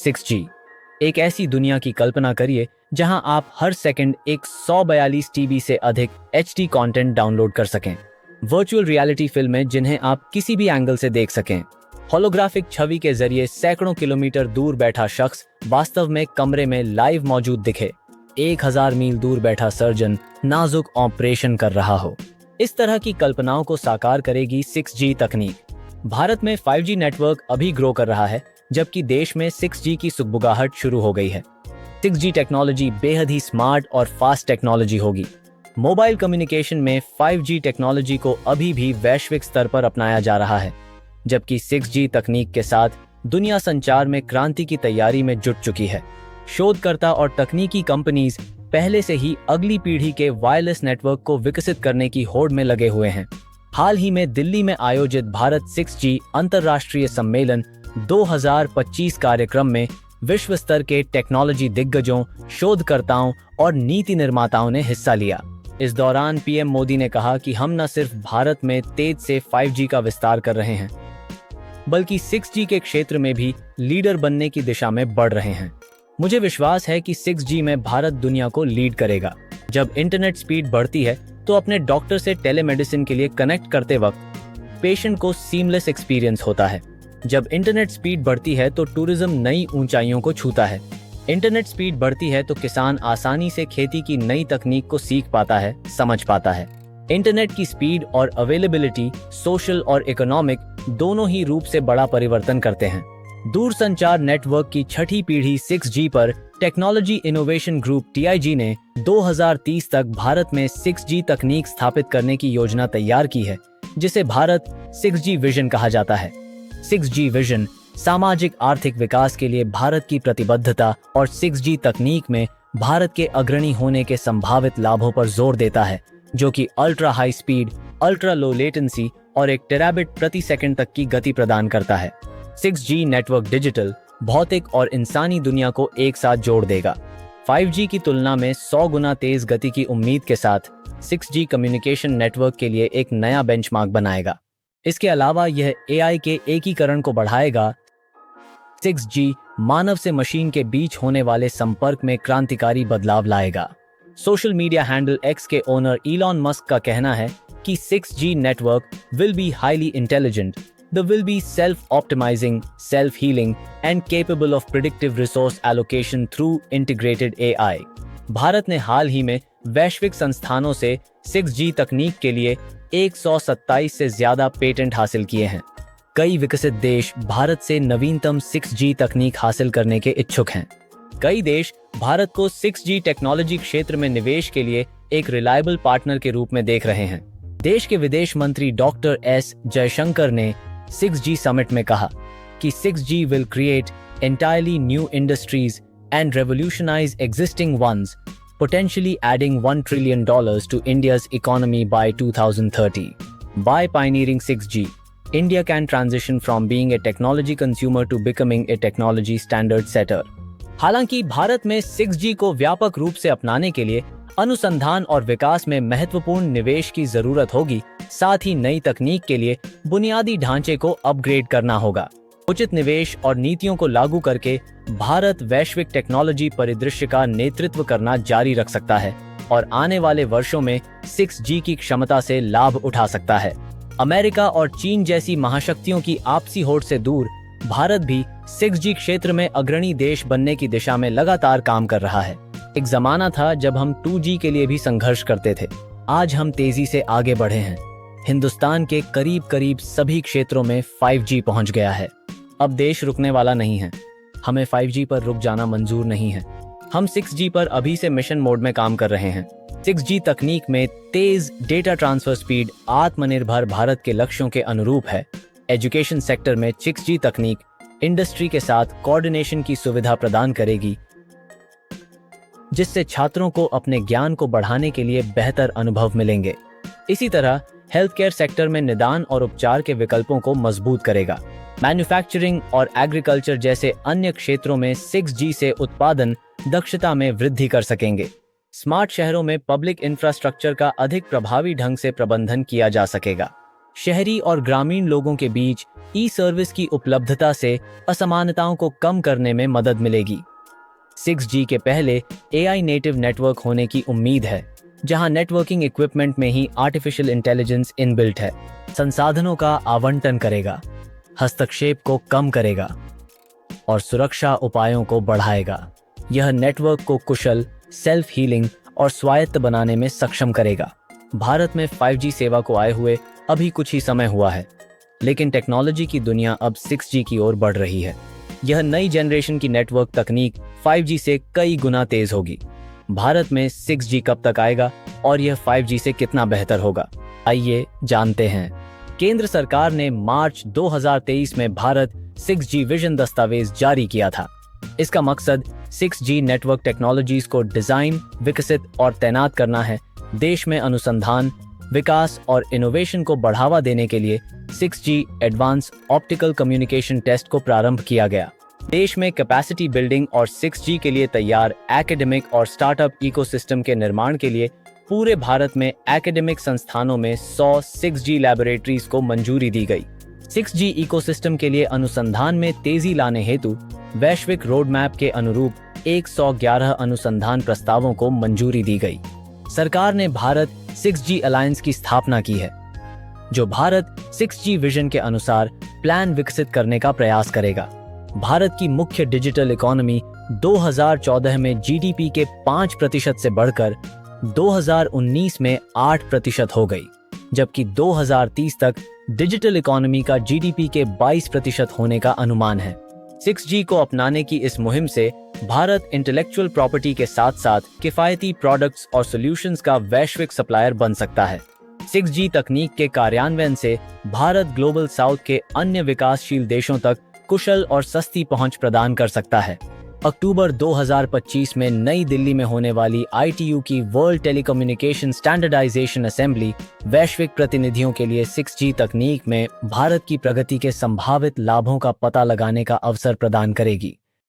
6G। एक ऐसी दुनिया की कल्पना करिए जहां आप हर सेकंड एक 142 टीबी से अधिक HD कंटेंट डाउनलोड कर सकें। वर्चुअल रियलिटी फिल्में जिन्हें आप किसी भी एंगल से देख सकें। होलोग्राफिक छवि के जरिए सैकड़ों किलोमीटर दूर बैठा शख्स वास्तव में कमरे में लाइव मौजूद दिखे। 1000 मील दूर बैठा सर्जन नाजुक ऑपरेशन कर रहा हो। इस तरह की कल्पनाओं को साकार करेगी 6G तकनीक। भारत में 5G नेटवर्क अभी ग्रो कर रहा है, जबकि देश में 6G की सुगबुगाहट शुरू हो गई है। 6G टेक्नोलॉजी बेहद ही स्मार्ट और फास्ट टेक्नोलॉजी होगी। मोबाइल कम्युनिकेशन में 5G टेक्नोलॉजी को अभी भी वैश्विक स्तर पर अपनाया जा रहा है, जबकि 6G तकनीक के साथ दुनिया संचार में क्रांति की तैयारी में जुट चुकी है। शोधकर्ता और तकनीकी कंपनीज पहले से ही अगली पीढ़ी के वायरलेस नेटवर्क को विकसित करने की होड़ में लगे हुए हैं। हाल ही में दिल्ली में आयोजित भारत 6G अंतर्राष्ट्रीय सम्मेलन 2025 कार्यक्रम में विश्व स्तर के टेक्नोलॉजी दिग्गजों, शोधकर्ताओं और नीति निर्माताओं ने हिस्सा लिया। इस दौरान पीएम मोदी ने कहा कि हम न सिर्फ भारत में तेज से 5G का विस्तार कर रहे हैं, बल्कि 6G के क्षेत्र में भी लीडर बनने की दिशा में बढ़ रहे हैं। मुझे विश्वास है कि 6G में भारत दुनिया को लीड करेगा। जब इंटरनेट स्पीड बढ़ती है तो अपने डॉक्टर से टेलीमेडिसिन के लिए कनेक्ट करते वक्त पेशेंट को सीमलेस एक्सपीरियंस होता है। जब इंटरनेट स्पीड बढ़ती है तो टूरिज्म नई ऊंचाइयों को छूता है। इंटरनेट स्पीड बढ़ती है तो किसान आसानी से खेती की नई तकनीक को सीख पाता है, समझ पाता है। इंटरनेट की स्पीड और अवेलेबिलिटी सोशल और इकोनॉमिक दोनों ही रूप से बड़ा परिवर्तन करते हैं। दूरसंचार नेटवर्क की छठी पीढ़ी 6G पर टेक्नोलॉजी इनोवेशन ग्रुप TIG ने 2030 तक भारत में 6G तकनीक स्थापित करने की योजना तैयार की है, जिसे भारत 6G विजन कहा जाता है। 6G विजन सामाजिक आर्थिक विकास के लिए भारत की प्रतिबद्धता और 6G तकनीक में भारत के अग्रणी होने के संभावित लाभों पर जोर देता है, जो कि ultra high speed, ultra low latency और 1 टेराबिट प्रति सेकंड तक की गति प्रदान करता है। 6G नेटवर्क डिजिटल, भौतिक और इंसानी दुनिया को एक साथ जोड़ देगा। 5G की तुलना में 100 गुना तेज गति की उम्मीद के साथ 6G कम्युनिकेशन नेटवर्क के लिए एक नया बेंचमार्क बनाएगा। इसके अलावा यह AI के एकीकरण को बढ़ाएगा। 6G मानव से मशीन के बीच होने वाले संपर्क में क्रांतिकारी बदलाव लाएगा। सोशल मीडिया हैंडल X के ओनर इलॉन मस्क का कहना है कि 6G network will be highly intelligent, they will be self-optimizing, self-healing and capable of predictive resource allocation through integrated AI। Bharat ने हाल ही में वैश्विक संस्थानों से 6G तकनीक के लिए 127 से ज्यादा पेटेंट हासिल किए हैं। कई विकसित देश भारत से नवीनतम 6G तकनीक हासिल करने के इच्छुक हैं। कई देश भारत को 6G टेक्नोलॉजी क्षेत्र में निवेश के लिए एक रिलायबल पार्टनर के रूप में देख रहे हैं। देश के विदेश मंत्री डॉक्टर S जयशंकर ने 6G समिट में कहा कि 6G will create entirely new industries and revolutionize existing ones, potentially adding $1 trillion to India's economy by 2030. By pioneering 6G, India can transition from being a technology consumer to becoming a technology standard setter. हालांकि भारत में 6G को व्यापक रूप से अपनाने के लिए अनुसंधान और विकास में महत्वपूर्ण निवेश की जरूरत होगी। साथ ही नई तकनीक के लिए बुनियादी ढांचे को अपग्रेड करना होगा। उचित निवेश और नीतियों को लागू करके भारत वैश्विक टेक्नोलॉजी परिदृश्य का नेतृत्व करना जारी रख सकता है और आने वाले वर्षों में 6G की क्षमता से लाभ उठा सकता है। अमेरिका और चीन जैसी महाशक्तियों की आपसी होड़ से दूर भारत भी 6G क्षेत्र में अग्रणी देश बनने की दिशा में लगातार काम कर रहा है। एक जमाना था जब हम 2G के लिए भी संघर्ष करते थे। आज हम तेजी से आगे बढ़े हैं। हिंदुस्तान के करीब करीब सभी क्षेत्रों में 5G पहुंच गया है। अब देश रुकने वाला नहीं है। हमें 5G पर रुक जाना मंजूर नहीं है। हम 6G पर अभी से मिशन मोड में काम कर रहे हैं। 6G तकनीक में तेज डेटा ट्रांसफर स्पीड आत्मनिर्भर भारत के लक्ष्यों के अनुरूप है। एजुकेशन सेक्टर में 6G तकनीक इंडस्ट्री के साथ कोऑर्डिनेशन की सुविधा प्रदान करेगी, जिससे छात्रों को अपने ज्ञान को बढ़ाने के लिए बेहतर अनुभव मिलेंगे। इसी तरह हेल्थ केयर सेक्टर में निदान और उपचार के विकल्पों को मजबूत करेगा। मैन्युफैक्चरिंग और एग्रीकल्चर जैसे अन्य क्षेत्रों में 6G से उत्पादन दक्षता में वृद्धि कर सकेंगे। स्मार्ट शहरों में पब्लिक इंफ्रास्ट्रक्चर का अधिक प्रभावी ढंग से प्रबंधन किया जा सकेगा। शहरी और ग्रामीण लोगों के बीच ई सर्विस की उपलब्धता से असमानताओं को कम करने में मदद मिलेगी। 6G के पहले AI नेटिव नेटवर्क होने की उम्मीद है, जहां नेटवर्किंग इक्विपमेंट में ही आर्टिफिशियल इंटेलिजेंस इनबिल्ट है, संसाधनों का आवंटन करेगा, हस्तक्षेप को कम करेगा और सुरक्षा उपायों को बढ़ाएगा। यह नेटवर्क को कुशल, सेल्फ हीलिंग और स्वायत्त बनाने में सक्षम करेगा। भारत में 5G सेवा को आए हुए अभी कुछ ही समय हुआ है, लेकिन टेक्नोलॉजी की दुनिया अब 6G की ओर बढ़ रही है। यह नई जनरेशन की नेटवर्क तकनीक 5G से कई गुना तेज होगी। भारत में 6G कब तक आएगा और यह 5G से कितना बेहतर होगा, आइए जानते हैं। केंद्र सरकार ने मार्च 2023 में भारत 6G विजन दस्तावेज जारी किया था। इसका मकसद 6G नेटवर्क टेक्नोलॉजीज को डिजाइन, विकसित और तैनात करना है। देश में अनुसंधान, विकास और इनोवेशन को बढ़ावा देने के लिए 6G advance optical communication test को प्रारंभ किया गया। देश में कैपेसिटी बिल्डिंग और 6G के लिए तैयार एकेडमिक और स्टार्टअप इकोसिस्टम के निर्माण के लिए पूरे भारत में एकेडमिक संस्थानों में 100 6G लैबोरेटरीज को मंजूरी दी गई। 6G इकोसिस्टम के लिए अनुसंधान में तेजी लाने हेतु वैश्विक रोड मैप के अनुरूप 111 अनुसंधान प्रस्तावों को मंजूरी दी गई। सरकार ने भारत 6G अलायंस की स्थापना की है, जो भारत 6G विजन के अनुसार प्लान विकसित करने का प्रयास करेगा। भारत की मुख्य डिजिटल इकोनॉमी 2014 में जीडीपी के 5% से बढ़कर 2019 में 8% हो गई, जबकि 2030 तक डिजिटल इकोनॉमी का जीडीपी के 22% होने का अनुमान है। 6G को अपनाने की इस मुहिम से भारत इंटेलेक्चुअल प्रॉपर्टी के साथ साथ किफायती प्रोडक्ट्स और सॉल्यूशंस का वैश्विक सप्लायर बन सकता है। 6G तकनीक के कार्यान्वयन से भारत ग्लोबल साउथ के अन्य विकासशील देशों तक कुशल और सस्ती पहुंच प्रदान कर सकता है। अक्टूबर 2025 में नई दिल्ली में होने वाली ITU की वर्ल्ड टेलीकम्युनिकेशन स्टैंडर्डाइजेशन असेंबली वैश्विक प्रतिनिधियों के लिए 6G तकनीक में भारत की प्रगति के संभावित लाभों का पता लगाने का अवसर प्रदान करेगी।